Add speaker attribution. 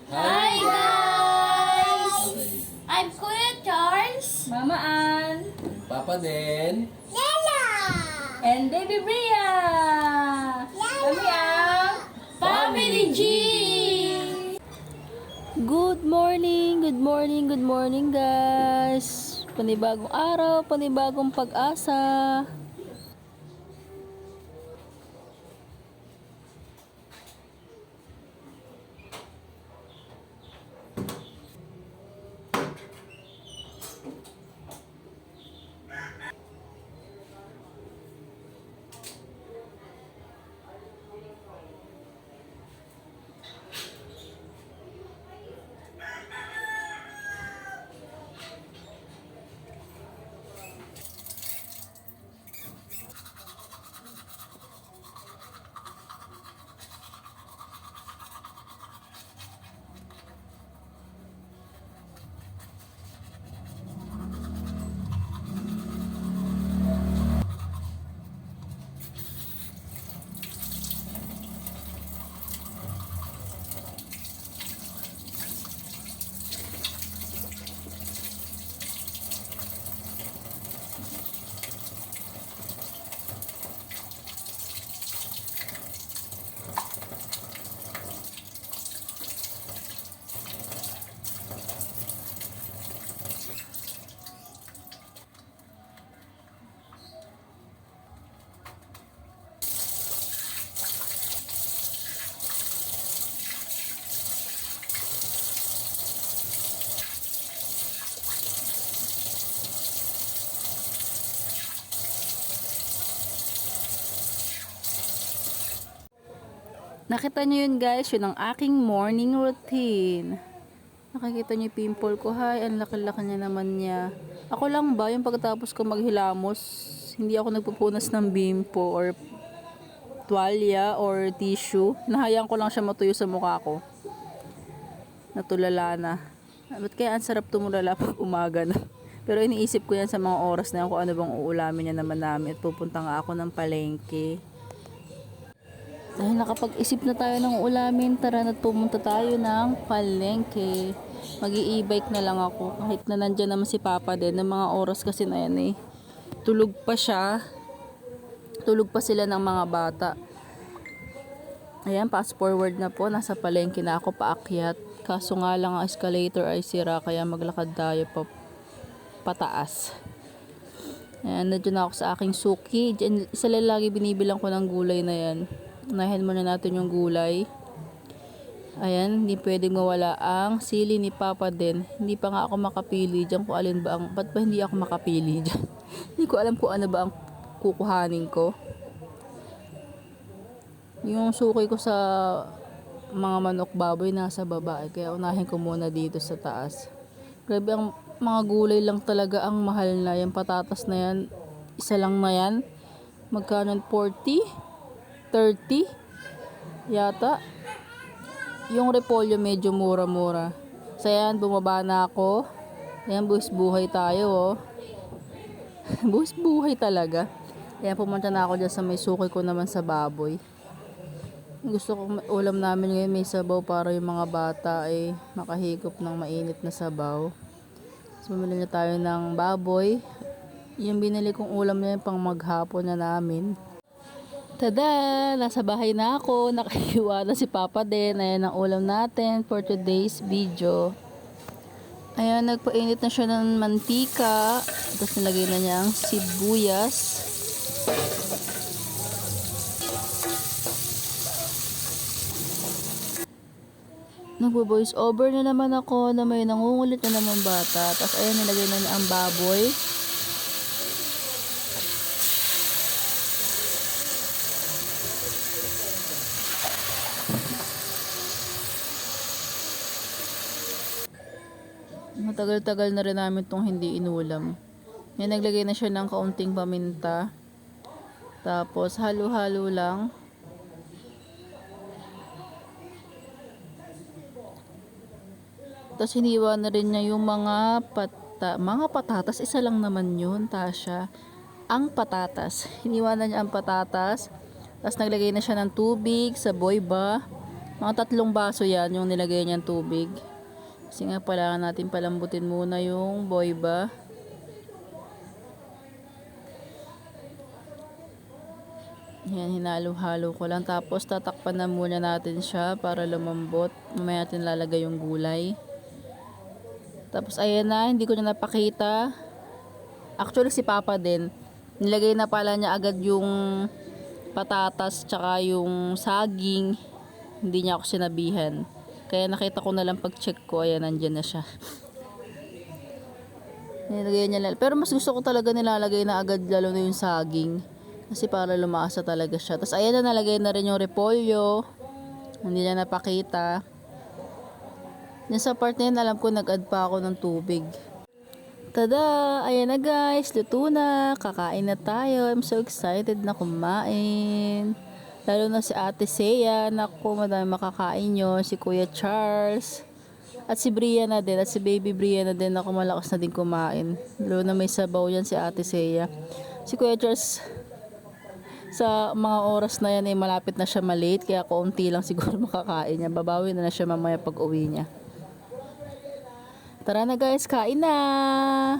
Speaker 1: Hi guys!
Speaker 2: Okay.
Speaker 1: I'm Kuya Charles.
Speaker 3: Mama Ann,
Speaker 2: Papa din.
Speaker 3: and Baby Bria. Kami ang
Speaker 1: Family G!
Speaker 3: Good morning, good morning, good morning guys. Panibagong araw, panibagong pag-asa. Nakita nyo yun guys, yun ang aking morning routine. Nakikita nyo yung pimple ko, hay, ang laki-laki niya naman niya. Ako lang ba, yung pagkatapos ko maghilamos, hindi ako nagpupunas ng bimpo or tuwalya or tissue. Nahayaan ko lang siya matuyo sa mukha ko. Natulala na. Ba't kaya ang sarap tumulala pag umaga na? Pero iniisip ko yan sa mga oras na yan kung ano bang uulamin niya naman namin at pupunta nga ako ng palengke. Dahil nakapag-isip na tayo ng ulamin, tara na pumunta tayo ng palengke. Mag-i-e-bike na lang ako kahit na nandyan naman si Papa din ng mga oras kasi na yan eh. Tulog pa siya. Tulog pa sila ng mga bata. Ayan, fast forward na po. Nasa palengke na ako paakyat. Kaso nga lang ang escalator ay sira kaya maglakad tayo pataas. Ayan, nandiyan na ako sa aking suki. Diyan, isa lang lagi binibilang ko ng gulay na yan. Unahin muna natin yung gulay. Ayan, hindi pwedeng mawala ang sili ni Papa din. Hindi pa nga ako makapili dyan kung alin ba ang... Ba't ba hindi ako makapili dyan? Hindi ko alam kung ano ba ang kukuhanin ko. Yung suki ko sa mga manok baboy nasa baba. Kaya unahin ko muna dito sa taas. Grabe, ang mga gulay lang talaga ang mahal na. Yung patatas na yan, isa lang na yan. Magkano? 40? 30 yata. Yung repolyo medyo mura-mura. So yan, bumaba na ako. Ayan, buwis buhay tayo oh. Buwis buhay talaga. Ayan, pumunta na ako dyan sa may suki ko naman sa baboy. Gusto ko ulam namin ngayon may sabaw para yung mga bata ay makahigop ng mainit na sabaw. So bumili na tayo ng baboy. Yung binili kong ulam na yun pang maghapon na namin. Tada! Nasa bahay na ako. Nakahiwa na si Papa din. Ayan ang ulam natin for today's video. Ayan, nagpainit na siya ng mantika. Tapos nilagay na niya ang sibuyas. Nagbo-voice over na naman ako na may nangungulit na naman bata. Tapos ayan, nilagay na niya ang baboy. Matagal-tagal na rin namin itong hindi inulam. Yan, naglagay na siya ng kaunting paminta. Tapos, halo-halo lang. Tapos, hiniwa na rin niya yung mga patatas. Isa lang naman yun, Tasha. Ang patatas. Hiniwa na niya ang patatas. Tapos, naglagay na siya ng tubig sa boy ba. Mga 3 baso yan yung nilagay niyang tubig. Kasi nga kailangan natin palambutin muna yung boyba. Yan, hinalo-halo ko lang. Tapos tatakpan na muna natin siya para lumambot. Mamaya natin lalagay yung gulay. Tapos ayan na, hindi ko na napakita. Actually si Papa din, nilagay na pala niya agad yung patatas tsaka yung saging. Hindi niya ako sinabihan. Kaya nakita ko na lang pag-check ko, ayan, nandyan na siya. Nilagay niya lang. Pero mas gusto ko talaga nilalagay na agad, lalo na yung saging. Kasi para lumasa talaga siya. Tapos ayan na, nalagay na rin yung repolyo. Hindi niya napakita. Yan sa part na yun, alam ko nag-add pa ako ng tubig. Tada! Ayan na guys, luto na. Kakain na tayo. I'm so excited na kumain. Lalo na si Ate Sea. Naku, madami makakain yun. Si Kuya Charles. At si Bria na din. At si Baby Bria na din. Naku, malakas na din kumain. Lalo na may sabaw yan si Ate Sea. Si Kuya Charles, sa mga oras na yan ay malapit na siya malate. Kaya kaunti lang siguro makakain niya. Babawi na siya mamaya pag uwi niya. Tara na guys, kain na!